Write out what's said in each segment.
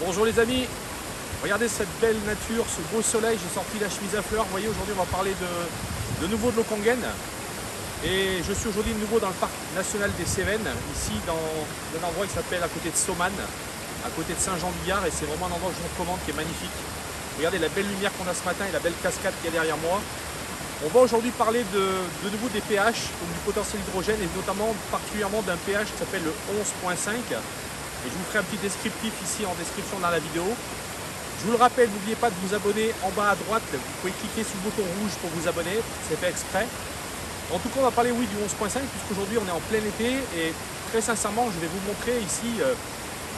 Bonjour les amis, regardez cette belle nature, ce beau soleil, j'ai sorti la chemise à fleurs. Vous voyez, aujourd'hui on va parler de nouveau de l'Okongen. Et je suis aujourd'hui de nouveau dans le parc national des Cévennes, ici dans un endroit qui s'appelle à côté de Soman, à côté de Saint-Jean-du-Gard, et c'est vraiment un endroit que je vous recommande, qui est magnifique. Regardez la belle lumière qu'on a ce matin et la belle cascade qui est derrière moi. On va aujourd'hui parler de nouveau des pH, donc du potentiel hydrogène, et notamment particulièrement d'un pH qui s'appelle le 11.5. Et je vous ferai un petit descriptif ici en description dans la vidéo. Je vous le rappelle, n'oubliez pas de vous abonner en bas à droite. Vous pouvez cliquer sur le bouton rouge pour vous abonner, c'est fait exprès. En tout cas, on va parler oui du 11.5 puisqu'aujourd'hui on est en plein été et très sincèrement, je vais vous montrer ici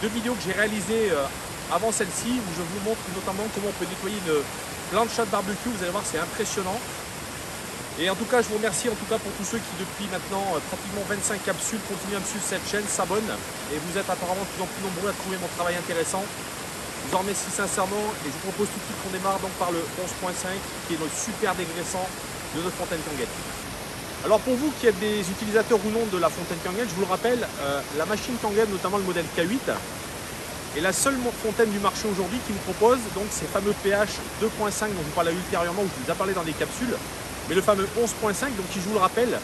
deux vidéos que j'ai réalisées avant celle-ci où je vous montre notamment comment on peut nettoyer une plancha de barbecue. Vous allez voir, c'est impressionnant. Et en tout cas, je vous remercie en tout cas pour tous ceux qui depuis maintenant pratiquement 25 capsules continuent à me suivre cette chaîne, s'abonnent. Et vous êtes apparemment de plus en plus nombreux à trouver mon travail intéressant. Je vous en remercie sincèrement et je vous propose tout de suite qu'on démarre donc par le 11.5 qui est notre super dégraissant de notre fontaine Kangen. Alors pour vous qui êtes des utilisateurs ou non de la fontaine Kangen, je vous le rappelle, la machine Kangen, notamment le modèle K8, est la seule fontaine du marché aujourd'hui qui vous propose donc ces fameux pH 2.5 dont je vous parlerai ultérieurement, où je vous ai parlé dans des capsules. Mais le fameux 11.5, donc qui je vous le rappelle,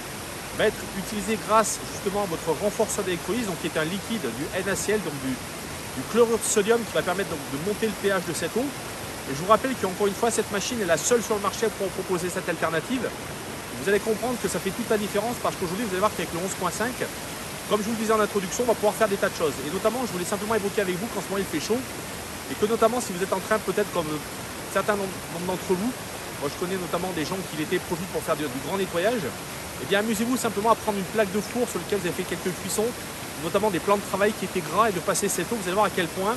va être utilisé grâce justement à votre renforceur d'électrolyse, donc qui est un liquide du NaCl, donc du chlorure de sodium qui va permettre donc de monter le pH de cette eau. Et je vous rappelle qu'encore une fois, cette machine est la seule sur le marché pour proposer cette alternative. Vous allez comprendre que ça fait toute la différence parce qu'aujourd'hui, vous allez voir qu'avec le 11.5, comme je vous le disais en introduction, on va pouvoir faire des tas de choses. Et notamment, je voulais simplement évoquer avec vous qu'en ce moment il fait chaud et que notamment si vous êtes en train, peut-être comme certains nombre d'entre vous, moi je connais notamment des gens qui l'été profitent pour faire du grand nettoyage, eh bien amusez-vous simplement à prendre une plaque de four sur laquelle vous avez fait quelques cuissons, notamment des plans de travail qui étaient gras, et de passer cette eau. Vous allez voir à quel point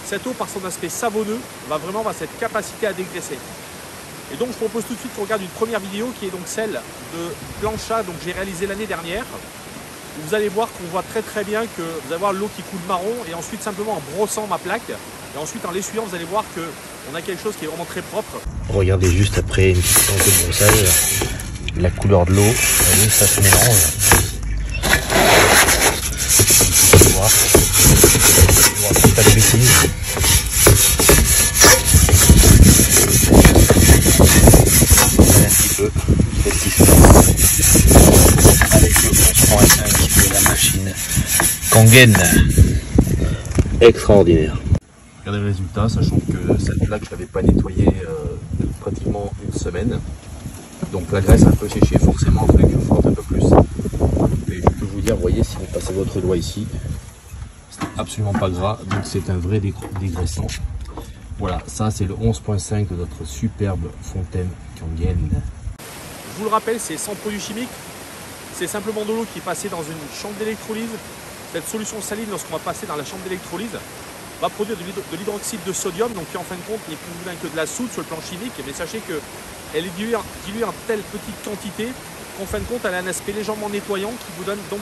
cette eau, par son aspect savonneux, va vraiment avoir cette capacité à dégraisser. Et donc je vous propose tout de suite qu'on regarde une première vidéo qui est donc celle de plancha, donc j'ai réalisé l'année dernière. Où vous allez voir qu'on voit très bien que vous allez voir l'eau qui coule marron, et ensuite simplement en brossant ma plaque, et ensuite en l'essuyant, vous allez voir qu'on a quelque chose qui est vraiment très propre. Regardez juste après une petite séance de brossage, la couleur de l'eau, ça se mélange. Vous allez voir, pas de bêtises. Un petit peu, qu'est-ce qui se passe avec le 11.5 de la machine Kangen. Extraordinaire. Regardez le résultat, sachant que cette plaque, je ne l'avais pas nettoyée pratiquement une semaine. Donc la graisse a un peu séché, forcément, il fallait que je frotte un peu plus. Et je peux vous dire, vous voyez, si vous passez votre doigt ici, c'est absolument pas gras, donc c'est un vrai dégraissant. Voilà, ça c'est le 11.5 de notre superbe fontaine Kangen. Je vous le rappelle, c'est sans produits chimiques, c'est simplement de l'eau qui est passée dans une chambre d'électrolyse. Cette solution saline, lorsqu'on va passer dans la chambre d'électrolyse, va produire de l'hydroxyde de sodium, donc qui en fin de compte n'est plus ou moins que de la soude sur le plan chimique, mais sachez qu'elle est diluée en telle petite quantité qu'en fin de compte elle a un aspect légèrement nettoyant qui vous donne donc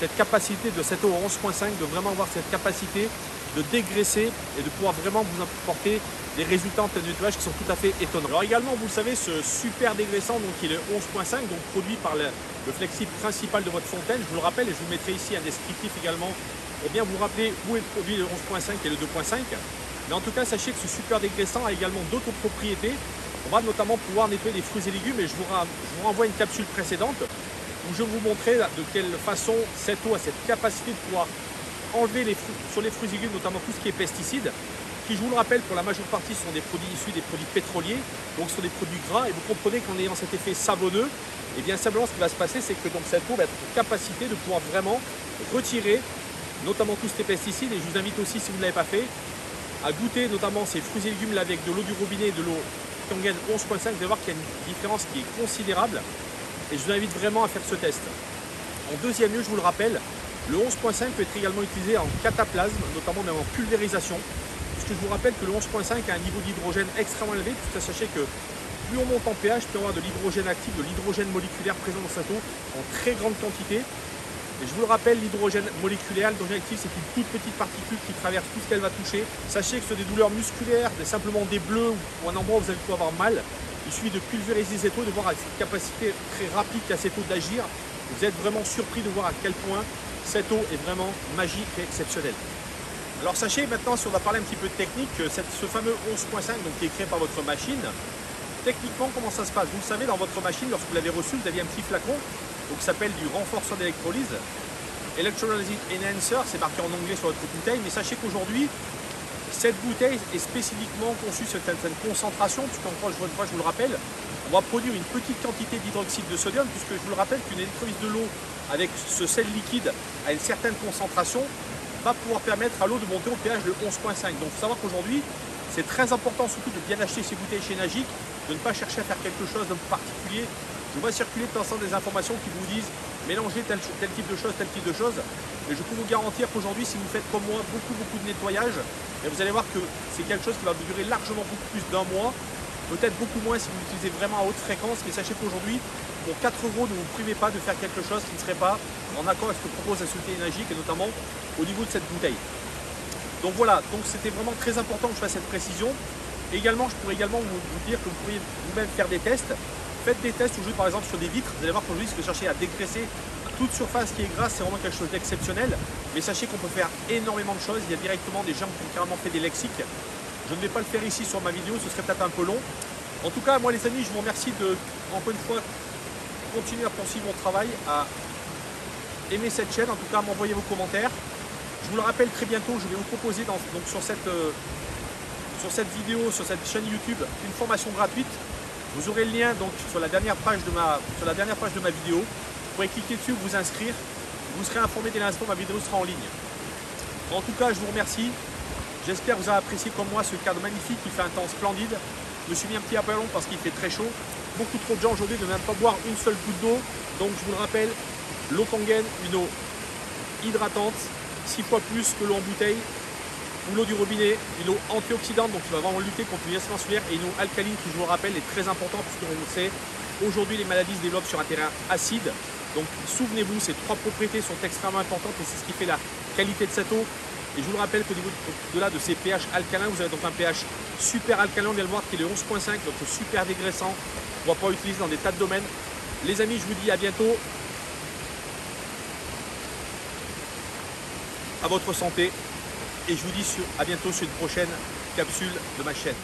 cette capacité de cette eau 11.5 de vraiment avoir cette capacité de dégraisser et de pouvoir vraiment vous apporter des résultats en termes de nettoyage qui sont tout à fait étonnants. Alors également, vous le savez, ce super dégraissant donc qui est le 11.5, donc produit par le flexible principal de votre fontaine. Je vous le rappelle et je vous mettrai ici un descriptif également pour bien vous rappeler où est le produit le 11.5 et le 2.5. Mais en tout cas, sachez que ce super dégraissant a également d'autres propriétés. On va notamment pouvoir nettoyer les fruits et légumes, et je vous renvoie une capsule précédente où je vous montrais de quelle façon cette eau a cette capacité de pouvoir enlever sur les fruits et légumes, notamment tout ce qui est pesticides, qui, je vous le rappelle, pour la majeure partie sont des produits issus des produits pétroliers, donc ce sont des produits gras, et vous comprenez qu'en ayant cet effet savonneux, et bien simplement ce qui va se passer, c'est que donc cette eau va être en capacité de pouvoir vraiment retirer notamment tous ces pesticides. Et je vous invite aussi, si vous ne l'avez pas fait, à goûter notamment ces fruits et légumes là avec de l'eau du robinet et de l'eau Kangen 11.5. Vous allez voir qu'il y a une différence qui est considérable, et je vous invite vraiment à faire ce test. En deuxième lieu, je vous le rappelle, le 11.5 peut être également utilisé en cataplasme, notamment même en pulvérisation, puisque je vous rappelle que le 11.5 a un niveau d'hydrogène extrêmement élevé, puisque sachez que plus on monte en pH, plus on va avoir de l'hydrogène actif, de l'hydrogène moléculaire présent dans cette eau en très grande quantité. Et je vous le rappelle, l'hydrogène moléculaire, l'hydrogène actif, c'est une toute petite particule qui traverse tout ce qu'elle va toucher. Sachez que ce sont des douleurs musculaires, simplement des bleus ou un endroit où vous allez pouvoir avoir mal. Il suffit de pulvériser cette eau, de voir avec cette capacité très rapide qu'a cette eau d'agir. Vous êtes vraiment surpris de voir à quel point cette eau est vraiment magique et exceptionnelle. Alors sachez maintenant, si on va parler un petit peu de technique, ce fameux 11.5 qui est créé par votre machine, techniquement comment ça se passe? Vous le savez, dans votre machine, lorsque vous l'avez reçu, vous aviez un petit flacon qui s'appelle du renforceur d'électrolyse. Electrolysis Enhancer, c'est marqué en anglais sur votre bouteille, mais sachez qu'aujourd'hui, cette bouteille est spécifiquement conçue sur une certaine concentration, puisqu'encore une fois, je vous le rappelle, on va produire une petite quantité d'hydroxyde de sodium, puisque je vous le rappelle qu'une électrolyse de l'eau avec ce sel liquide à une certaine concentration va pouvoir permettre à l'eau de monter au pH de 11.5. Donc il faut savoir qu'aujourd'hui, c'est très important surtout de bien acheter ces bouteilles chez Nagic, de ne pas chercher à faire quelque chose de particulier. Je vois circuler de temps en temps des informations qui vous disent mélangez tel type de choses, tel type de choses. Mais je peux vous garantir qu'aujourd'hui, si vous faites comme moi beaucoup de nettoyage, vous allez voir que c'est quelque chose qui va durer largement beaucoup plus d'un mois. Peut-être beaucoup moins si vous l'utilisez vraiment à haute fréquence. Mais sachez qu'aujourd'hui, pour 4 €, ne vous privez pas de faire quelque chose qui ne serait pas en accord avec ce que propose la société Nagic et notamment au niveau de cette bouteille. Donc voilà, donc c'était vraiment très important que je fasse cette précision. Et également, je pourrais également vous dire que vous pourriez vous-même faire des tests. Faites des tests aujourd'hui par exemple sur des vitres. Vous allez voir qu'aujourd'hui, si vous cherchez à dégraisser toute surface qui est grasse, c'est vraiment quelque chose d'exceptionnel. Mais sachez qu'on peut faire énormément de choses. Il y a directement des gens qui ont carrément fait des lexiques. Je ne vais pas le faire ici sur ma vidéo, ce serait peut-être un peu long. En tout cas, moi les amis, je vous remercie de, encore une fois, continuer à poursuivre mon travail, à aimer cette chaîne, en tout cas à m'envoyer vos commentaires. Je vous le rappelle, très bientôt, je vais vous proposer sur cette vidéo, sur cette chaîne YouTube, une formation gratuite. Vous aurez le lien sur la dernière page de ma vidéo. Vous pourrez cliquer dessus, vous inscrire. Vous serez informé dès l'instant où ma vidéo sera en ligne. En tout cas, je vous remercie. J'espère que vous avez apprécié comme moi ce cadre magnifique qui fait un temps splendide. Je me suis mis un petit peu long parce qu'il fait très chaud. Beaucoup trop de gens aujourd'hui ne même pas boire une seule goutte d'eau. Donc je vous le rappelle, l'eau Kangen, une eau hydratante, 6 fois plus que l'eau en bouteille, ou l'eau du robinet, une eau antioxydante, donc qui va vraiment lutter contre les vieillissement cellulaire, et une eau alcaline qui, je vous le rappelle, est très importante puisque on le sait, aujourd'hui les maladies se développent sur un terrain acide. Donc souvenez-vous, ces 3 propriétés sont extrêmement importantes et c'est ce qui fait la qualité de cette eau. Et je vous le rappelle qu'au niveau de ces pH alcalins, vous avez donc un pH super alcalin, on vient le voir, qui est le 11.5, donc super dégraissant. On ne va pas utiliser dans des tas de domaines. Les amis, je vous dis à bientôt. À votre santé. Et je vous dis à bientôt sur une prochaine capsule de ma chaîne.